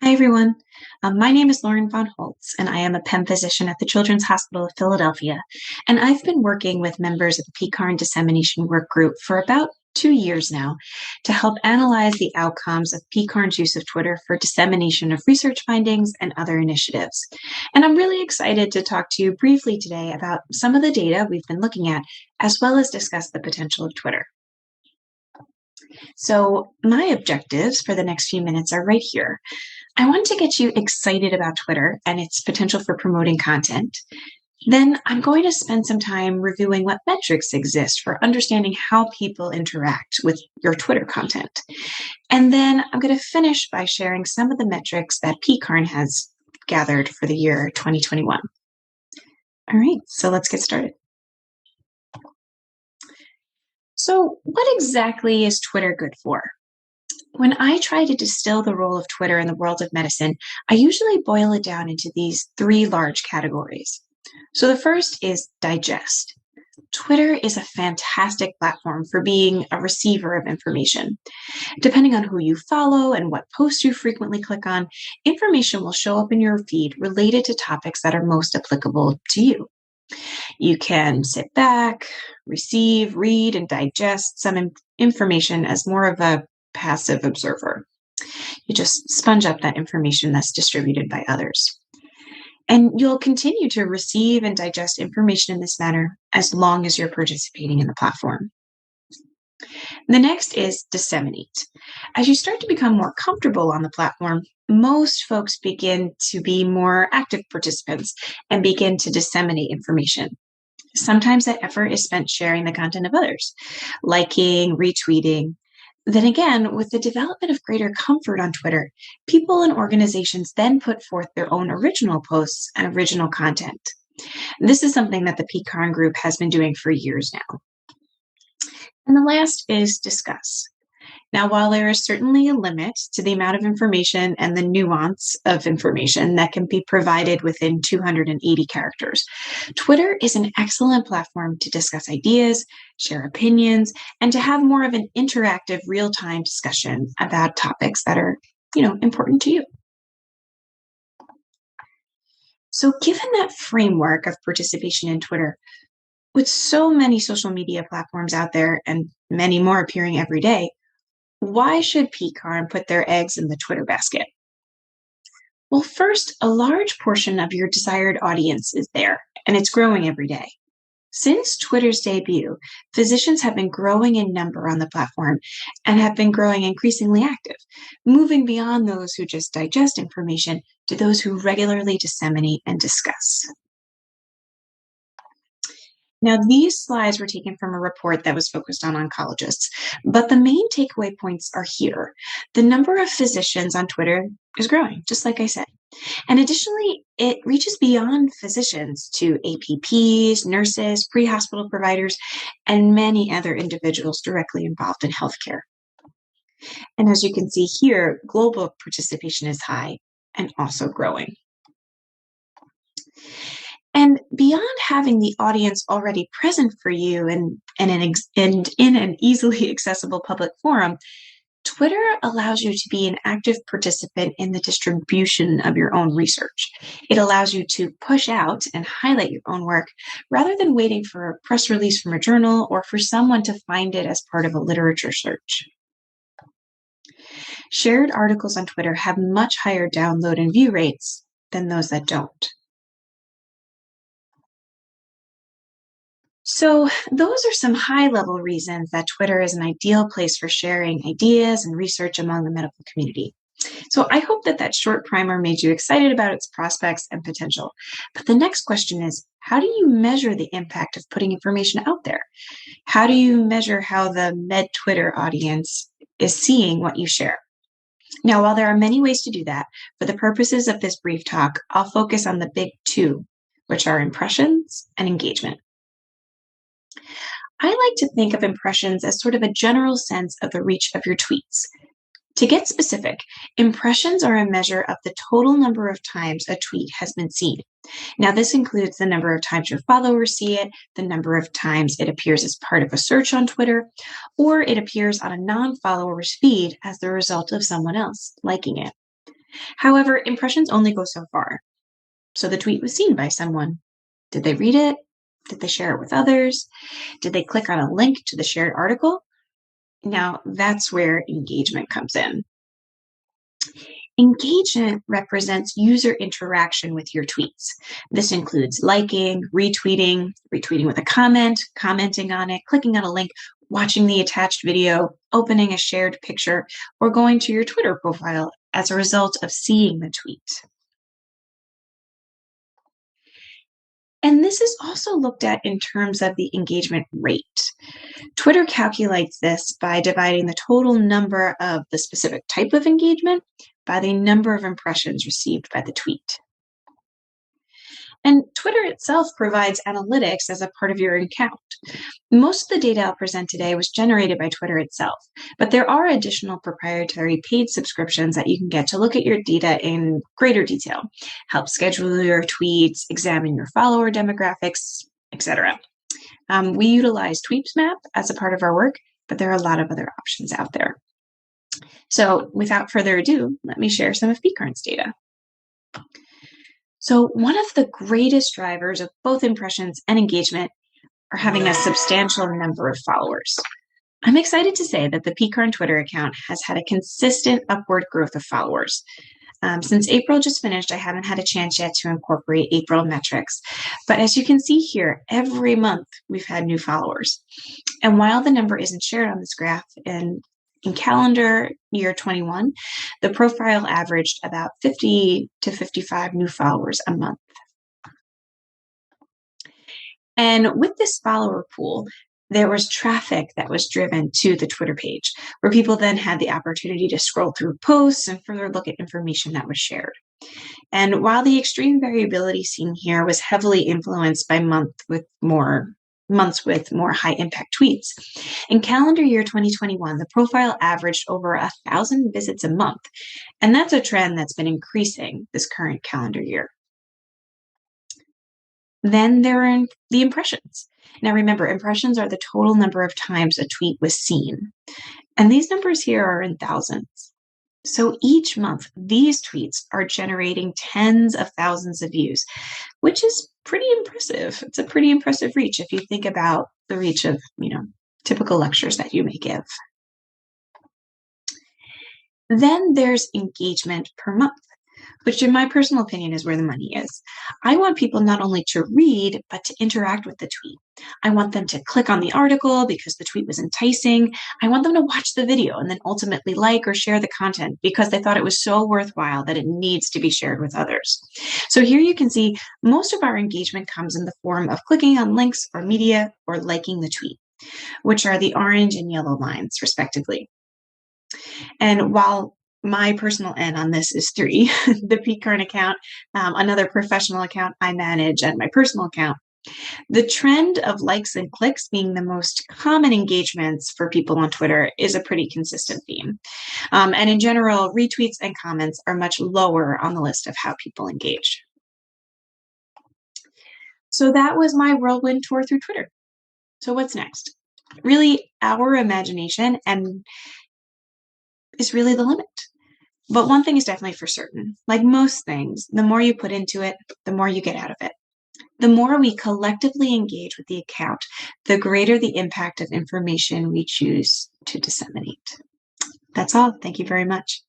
Hi, everyone. My name is Lauren VonHoltz, and I am a PEM physician at the Children's Hospital of Philadelphia. And I've been working with members of the PCARN dissemination work group for about 2 years now to help analyze the outcomes of PCARN's use of Twitter for dissemination of research findings and other initiatives. And I'm really excited to talk to you briefly today about some of the data we've been looking at, as well as discuss the potential of Twitter. So, my objectives for the next few minutes are right here. I want to get you excited about Twitter and its potential for promoting content. Then I'm going to spend some time reviewing what metrics exist for understanding how people interact with your Twitter content. And then I'm going to finish by sharing some of the metrics that PCARN has gathered for the year 2021. All right, so let's get started. So, what exactly is Twitter good for? When I try to distill the role of Twitter in the world of medicine, I usually boil it down into these three large categories. So the first is digest. Twitter is a fantastic platform for being a receiver of information. Depending on who you follow and what posts you frequently click on, information will show up in your feed related to topics that are most applicable to you. You can sit back, receive, read, and digest some information as more of a passive observer. You just sponge up that information that's distributed by others. And you'll continue to receive and digest information in this manner as long as you're participating in the platform. The next is disseminate. As you start to become more comfortable on the platform, most folks begin to be more active participants and begin to disseminate information. Sometimes that effort is spent sharing the content of others, liking, retweeting. Then again, with the development of greater comfort on Twitter, people and organizations then put forth their own original posts and original content. This is something that the PCARN group has been doing for years now. And the last is discuss. Now, while there is certainly a limit to the amount of information and the nuance of information that can be provided within 280 characters, Twitter is an excellent platform to discuss ideas, share opinions, and to have more of an interactive, real-time discussion about topics that are, important to you. So, given that framework of participation in Twitter, with so many social media platforms out there and many more appearing every day, why should PCARN put their eggs in the Twitter basket? Well, first, a large portion of your desired audience is there, and it's growing every day. Since Twitter's debut, physicians have been growing in number on the platform and have been growing increasingly active, moving beyond those who just digest information to those who regularly disseminate and discuss. Now, these slides were taken from a report that was focused on oncologists, but the main takeaway points are here. The number of physicians on Twitter is growing, just like I said. And additionally, it reaches beyond physicians to APPs, nurses, pre-hospital providers, and many other individuals directly involved in healthcare. And as you can see here, global participation is high and also growing. And beyond having the audience already present for you and in an easily accessible public forum, Twitter allows you to be an active participant in the distribution of your own research. It allows you to push out and highlight your own work rather than waiting for a press release from a journal or for someone to find it as part of a literature search. Shared articles on Twitter have much higher download and view rates than those that don't. So those are some high-level reasons that Twitter is an ideal place for sharing ideas and research among the medical community. So I hope that short primer made you excited about its prospects and potential. But the next question is, how do you measure the impact of putting information out there? How do you measure how the Med Twitter audience is seeing what you share? Now, while there are many ways to do that, for the purposes of this brief talk, I'll focus on the big two, which are impressions and engagement. I like to think of impressions as sort of a general sense of the reach of your tweets. To get specific, impressions are a measure of the total number of times a tweet has been seen. Now, this includes the number of times your followers see it, the number of times it appears as part of a search on Twitter, or it appears on a non-follower's feed as the result of someone else liking it. However, impressions only go so far. So the tweet was seen by someone. Did they read it? Did they share it with others? Did they click on a link to the shared article? Now, that's where engagement comes in. Engagement represents user interaction with your tweets. This includes liking, retweeting with a comment, commenting on it, clicking on a link, watching the attached video, opening a shared picture, or going to your Twitter profile as a result of seeing the tweet. And this is also looked at in terms of the engagement rate. Twitter calculates this by dividing the total number of the specific type of engagement by the number of impressions received by the tweet. And Twitter itself provides analytics as a part of your account. Most of the data I'll present today was generated by Twitter itself, but there are additional proprietary paid subscriptions that you can get to look at your data in greater detail, help schedule your tweets, examine your follower demographics, etc. We utilize TweetsMap as a part of our work, but there are a lot of other options out there. So without further ado, let me share some of pCurrent's data. So one of the greatest drivers of both impressions and engagement are having a substantial number of followers. I'm excited to say that the pCurrent Twitter account has had a consistent upward growth of followers. Since April just finished, I haven't had a chance yet to incorporate April metrics. But as you can see here, every month we've had new followers. And while the number isn't shared on this graph, in calendar year 21, the profile averaged about 50 to 55 new followers a month. And with this follower pool, there was traffic that was driven to the Twitter page, where people then had the opportunity to scroll through posts and further look at information that was shared. And while the extreme variability seen here was heavily influenced by months with more high impact tweets, in calendar year 2021, the profile averaged over 1,000 visits a month. And that's a trend that's been increasing this current calendar year. Then there are the impressions. Now remember, impressions are the total number of times a tweet was seen. And these numbers here are in thousands. So each month, these tweets are generating tens of thousands of views, which is pretty impressive. It's a pretty impressive reach if you think about the reach of, typical lectures that you may give. Then there's engagement per month, which in my personal opinion is where the money is. I want people not only to read, but to interact with the tweet. I want them to click on the article because the tweet was enticing. I want them to watch the video and then ultimately like or share the content because they thought it was so worthwhile that it needs to be shared with others. So here you can see most of our engagement comes in the form of clicking on links or media or liking the tweet, which are the orange and yellow lines respectively. And while my personal N on this is 3, the pCurrent account, another professional account I manage, and my personal account. The trend of likes and clicks being the most common engagements for people on Twitter is a pretty consistent theme. And in general, retweets and comments are much lower on the list of how people engage. So that was my whirlwind tour through Twitter. So what's next? Really, our imagination is really the limit. But one thing is definitely for certain. Like most things, the more you put into it, the more you get out of it. The more we collectively engage with the account, the greater the impact of information we choose to disseminate. That's all. Thank you very much.